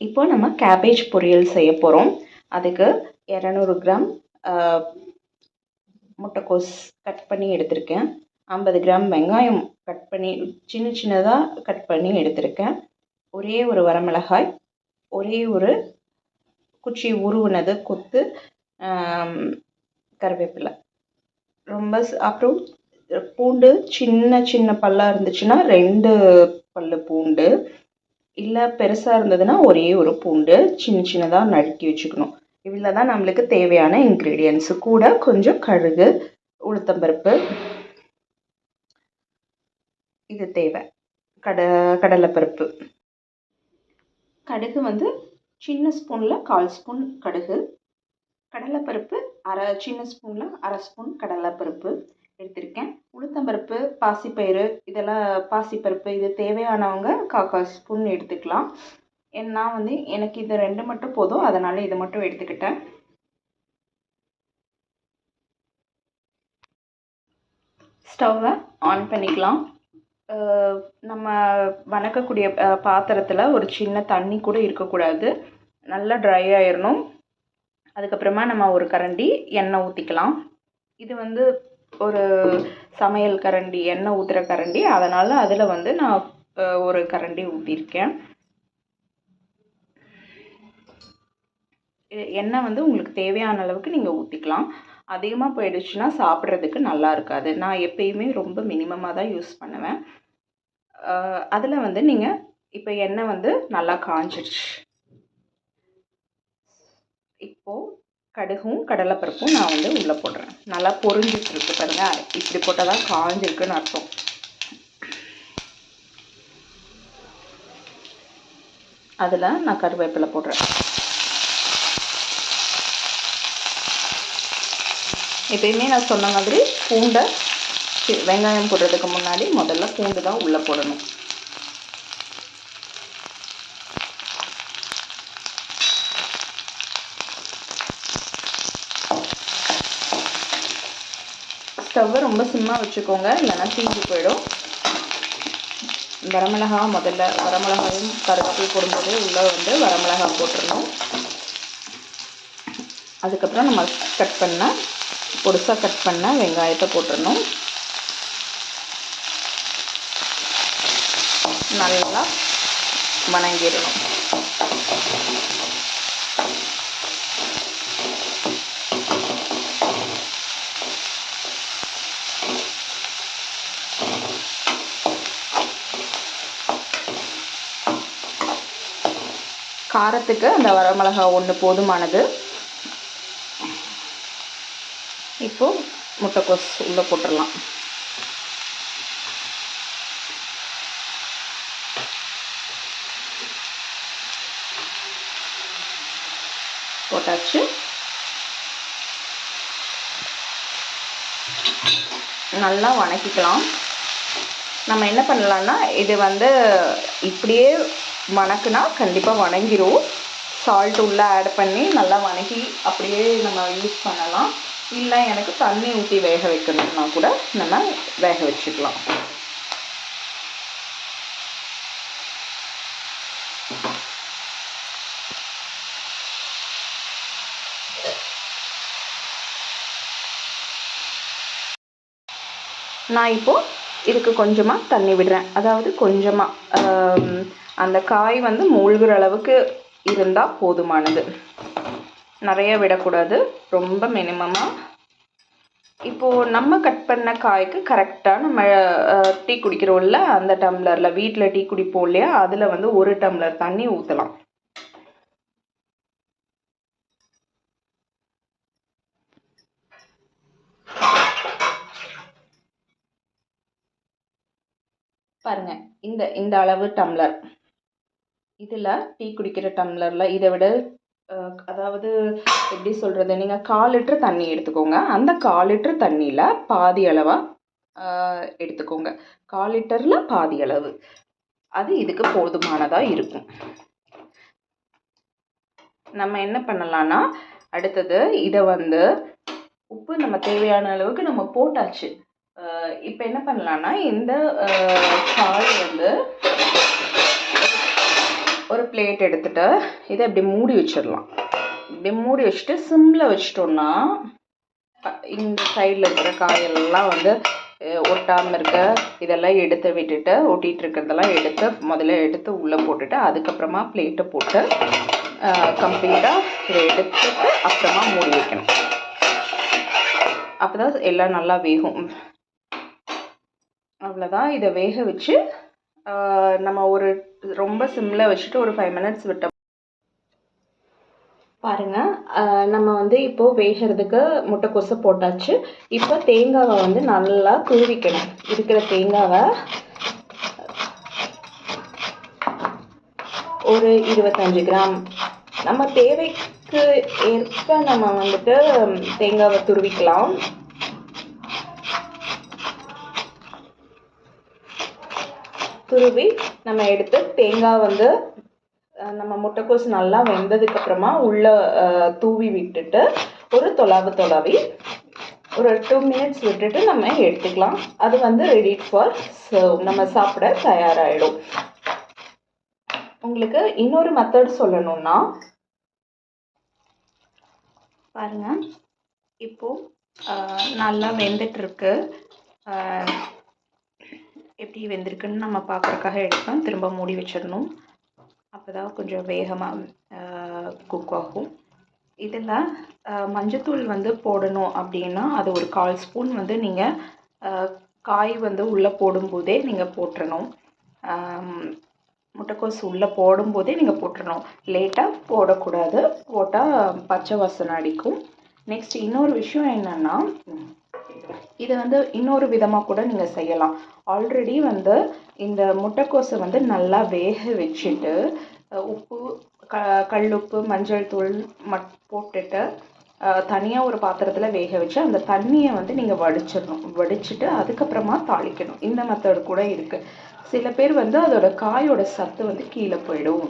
இப்போ நம்ம கேபேஜ் பொரியல் செய்ய போகிறோம். அதுக்கு 200 கிராம் முட்டைக்கோஸ் கட் பண்ணி எடுத்திருக்கேன். 50 கிராம் வெங்காயம் கட் பண்ணி சின்னதாக கட் பண்ணி எடுத்திருக்கேன். ஒரே ஒரு வரமிளகாய், ஒரே ஒரு குச்சி உருவினது கொத்து, கருவேப்பிலை, அப்புறம் பூண்டு சின்ன பல்லாக இருந்துச்சுன்னா 2 பல்லு பூண்டு, இல்லை பெருசாக இருந்ததுன்னா ஒரே ஒரு பூண்டு சின்னதாக நறுக்கி வச்சுக்கணும். இவ்வளோ தான் நம்மளுக்கு தேவையான இன்க்ரீடியன்ஸு. கூட கொஞ்சம் கடுகு, உளுத்தம்பருப்பு இது தேவை. கடலைப்பருப்பு. கடுகு வந்து சின்ன ஸ்பூனில் 1/4 ஸ்பூன் கடுகு, கடலைப்பருப்பு சின்ன ஸ்பூனில் 1/2 ஸ்பூன் கடலைப்பருப்பு எடுத்திருக்கேன். உளுத்தம்பருப்பு, பாசிப்பயிறு இதெல்லாம் பாசிப்பருப்பு இது தேவையானவங்க 1/4 ஸ்பூன் எடுத்துக்கலாம். நான் வந்து எனக்கு இது 2 மட்டும் போதும், அதனால் இது மட்டும் எடுத்துக்கிட்டேன். ஸ்டவ்வை ஆன் பண்ணிக்கலாம். நம்ம வணக்கக்கூடிய பாத்திரத்தில் ஒரு சின்ன தண்ணி கூட இருக்கக்கூடாது, நல்லா ட்ரை ஆயிடணும். அதுக்கப்புறமா நம்ம ஒரு கரண்டி எண்ணெய் ஊற்றிக்கலாம். இது வந்து ஒரு சமையல் கரண்டி, எண்ணெய் ஊற்றுற கரண்டி, அதனால் அதில் வந்து நான் ஒரு கரண்டி ஊற்றிருக்கேன். எண்ணெய் வந்து உங்களுக்கு தேவையான அளவுக்கு நீங்கள் ஊற்றிக்கலாம். அதிகமாக போயிடுச்சுன்னா சாப்பிட்றதுக்கு நல்லா இருக்காது. நான் எப்பயுமே ரொம்ப மினிமமாக தான் யூஸ் பண்ணுவேன். அதில் வந்து நீங்கள் இப்போ எண்ணெய் வந்து நல்லா காஞ்சிடுச்சு. இப்போது கடுகும் கடலைப்பருப்பும் நான் வந்து உள்ளே போடுறேன். நல்லா பொரிஞ்சிட்ருக்கு பாருங்கள். இப்படி போட்டால் தான் காஞ்சிருக்குன்னு அர்த்தம். அதில் நான் கருவேப்பிலை போடுறேன். எப்பயுமே நான் சொன்ன மாதிரி பூண்டை வெங்காயம் போடுறதுக்கு முன்னாடி முதல்ல பூண்டு தான் உள்ளே போடணும். ஸ்டவ்வை ரொம்ப சிம்மாக வச்சுக்கோங்க, இல்லைன்னா தீஞ்சு போயிடும். வரமிளகாயும் கருவேப்பிலை போடும்போது உள்ளே வந்து வரமிளகாய் போட்டுடணும். அதுக்கப்புறம் நம்ம பொடிசாக கட் பண்ண வெங்காயத்தை போட்டுடணும். நல்லா வணங்கிடணும். காரத்துக்கு அந்த வரமிளகாய் 1 போதுமானது. இப்போது முட்டைக்கோஸ் உள்ளே போட்டுடலாம். போட்டாச்சு. நல்லா வணக்கிக்கலாம். நம்ம என்ன பண்ணலான்னா, இது வந்து இப்படியே வணக்குனா கண்டிப்பாக வணங்கிரும். சால்ட் உள்ளே ஆட் பண்ணி நல்லா வணக்கி அப்படியே நம்ம யூஸ் பண்ணலாம். இல்லை எனக்கு தண்ணி ஊற்றி வேக வைக்கணும்னா கூட நம்ம வேக வச்சுக்கலாம். நான் இப்போது இதுக்கு கொஞ்சமாக தண்ணி விடுறேன். அதாவது கொஞ்சமாக அந்த காய் வந்து மூழ்கிற அளவுக்கு இருந்தால் போதுமானது. நிறைய விடக்கூடாது, ரொம்ப மினிமமாக. இப்போது நம்ம கட் பண்ண காய்க்கு கரெக்டாக நம்ம டீ குடிக்கிறோம்ல, அந்த டம்ளரில் வீட்டில் டீ குடிப்போம் இல்லையா, அதில் வந்து 1 டம்ளர் தண்ணி ஊற்றலாம். பாருங்கள், இந்த அளவு டம்ளர். இதில் டீ குடிக்கிற டம்ளரில் இதை விட அதாவது எப்படி சொல்கிறது, நீங்கள் 1/4 லிட்டர் தண்ணி எடுத்துக்கோங்க. அந்த 1/4 லிட்டர் தண்ணியில் பாதி அளவாக எடுத்துக்கோங்க. 1/4 லிட்டரில் பாதி அளவு, அது இதுக்கு போதுமானதாக இருக்கும். நம்ம என்ன பண்ணலான்னா, அடுத்தது இதை வந்து உப்பு நம்ம தேவையான அளவுக்கு நம்ம போட்டாச்சு. இப்போ என்ன பண்ணலான்னா, இந்த காய் வந்து ஒரு பிளேட் எடுத்துகிட்டு இதை இப்படி மூடி வச்சிடலாம். இப்படி மூடி வச்சுட்டு சிம்மில் வச்சிட்டோன்னா இந்த சைடில் இருக்கிற காயெல்லாம் வந்து ஒட்டாமல் இருக்க இதெல்லாம் எடுத்து விட்டுட்டு ஒட்டிகிட்டு இருக்கிறதெல்லாம் எடுத்து முதல்ல எடுத்து உள்ளே போட்டுட்டு அதுக்கப்புறமா பிளேட்டை போட்டு கம்ப்ளீட்டாக இதை எடுத்துட்டு அப்புறமா மூடி வைக்கணும். அப்போ தான் எல்லாம் நல்லா வேகும். அவ்வளோதான். இதை வேக வச்சு நம்ம ஒரு ரொம்ப சிம்மில் வச்சுட்டு ஒரு 5 மினிட்ஸ் விட்ட பாருங்கள். நம்ம வந்து இப்போது வேகிறதுக்கு முட்டைக்கோஸை போட்டாச்சு. இப்போ தேங்காவை வந்து நல்லா துருவிக்கணும். இருக்கிற தேங்காவை ஒரு 25 கிராம் நம்ம தேவைக்கு ஏற்ப நம்ம வந்துட்டு தேங்காவை துருவிக்கலாம். துருவி நம்ம எடுத்து தேங்காய் வந்து நம்ம முட்டைக்கோஸ் நல்லா வெந்ததுக்கப்புறமா உள்ளே தூவி விட்டுட்டு ஒரு தொலாவி ஒரு 2 மினிட்ஸ் விட்டுட்டு நம்ம எடுத்துக்கலாம். அது வந்து ரெடி ஃபார் சர்வ், நம்ம சாப்பிட தயாராகிடும். உங்களுக்கு இன்னொரு மெத்தட் சொல்லணும்னா பாருங்கள். இப்போது நல்லா வெந்துட்டுருக்கு. எப்படி வெந்திருக்குன்னு நம்ம பார்க்குறக்காக எடுத்தோம். திரும்ப மூடி வச்சிடணும். அப்போ தான் கொஞ்சம் வேகமாக குக் ஆகும். இதில் மஞ்சத்தூள் வந்து போடணும் அப்படின்னா அது ஒரு 1/4 ஸ்பூன் வந்து நீங்கள் காய் வந்து உள்ளே போடும்போதே நீங்கள் போட்டுறணும். முட்டைக்கோஸ் உள்ளே போடும்போதே நீங்கள் போட்டுறணும். லேட்டாக போடக்கூடாது. போட்டால் பச்சை வாசனை அடிக்கும். நெக்ஸ்ட் இன்னொரு விஷயம் என்னென்னா, இதை வந்து இன்னொரு விதமாக கூட நீங்கள் செய்யலாம். ஆல்ரெடி வந்து இந்த முட்டைக்கோஸை வந்து நல்லா வேக வச்சுட்டு உப்பு கல்லுப்பு மஞ்சள் தூள் போட்டுட்டு தனியாக ஒரு பாத்திரத்தில் வேக வச்சு அந்த தண்ணியை வந்து நீங்கள் வடிச்சிடணும். வடிச்சிட்டு அதுக்கப்புறமா தாளிக்கணும். இந்த மெத்தட் கூட இருக்குது. சில பேர் வந்து அதோட காயோட சத்து வந்து கீழே போயிடும்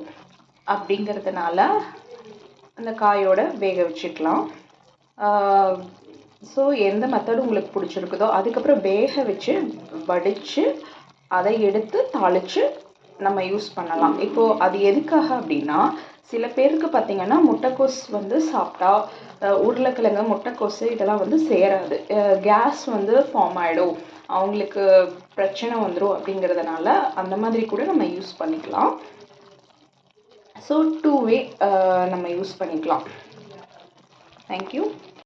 அப்படிங்கிறதுனால அந்த காயோட வேக வச்சுக்கலாம். ஸோ எந்த மெத்தடு உங்களுக்கு பிடிச்சிருக்குதோ அதுக்கப்புறம் வேக வச்சு வடித்து அதை எடுத்து தாளித்து நம்ம யூஸ் பண்ணலாம். இப்போது அது எதுக்காக அப்படின்னா, சில பேருக்கு பார்த்திங்கன்னா முட்டைக்கோஸ் வந்து சாப்பிட்டா உருளைக்கிழங்கு முட்டைக்கோஸு இதெல்லாம் வந்து சேராது. கேஸ் வந்து ஃபார்ம் ஆகிடும், அவங்களுக்கு பிரச்சனை வந்துடும். அப்படிங்கிறதுனால அந்த மாதிரி கூட நம்ம யூஸ் பண்ணிக்கலாம். ஸோ 2 வே நம்ம யூஸ் பண்ணிக்கலாம். தேங்க்யூ.